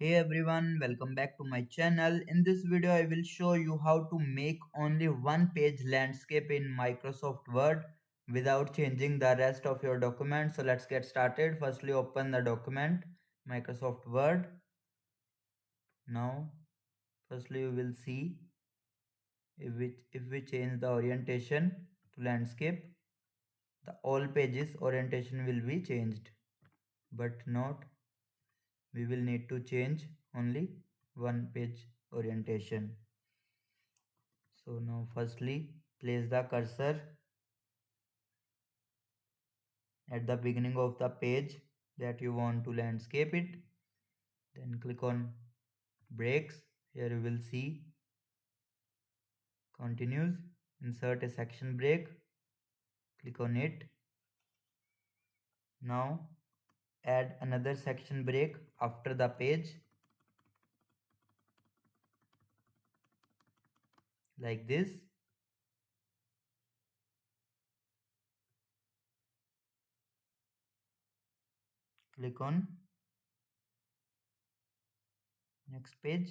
Hey everyone, welcome back to my channel. In this video, I will show you how to make only one page landscape in Microsoft Word without changing the rest of your document. So let's get started. Firstly, open the document, Microsoft Word. Now, firstly, you will see if we change the orientation to landscape, the all pages orientation will be changed, but not we will need to change only one page orientation. So now firstly place the cursor at the beginning of the page that you want to landscape it. Then click on breaks. Here you will see continues. Insert a section break. Click on it. Now add another section break after the page like this. Click on next page.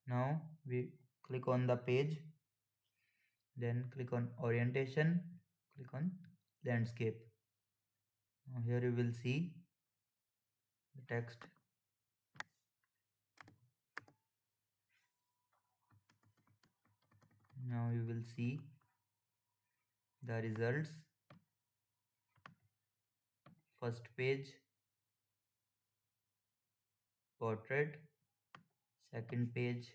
Now we click on the page, then click on orientation, click on landscape. Now here you will see the text. Now you will see the results. First page portrait, second page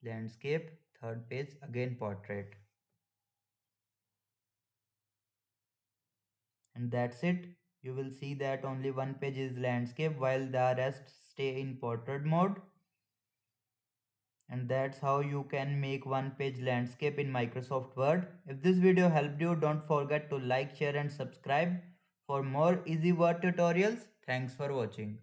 landscape, third page again portrait. And that's it. You will see that only one page is landscape while the rest stay in portrait mode. And that's how you can make one page landscape in Microsoft Word. If this video helped you, don't forget to like, share and subscribe for more easy word tutorials. Thanks for watching.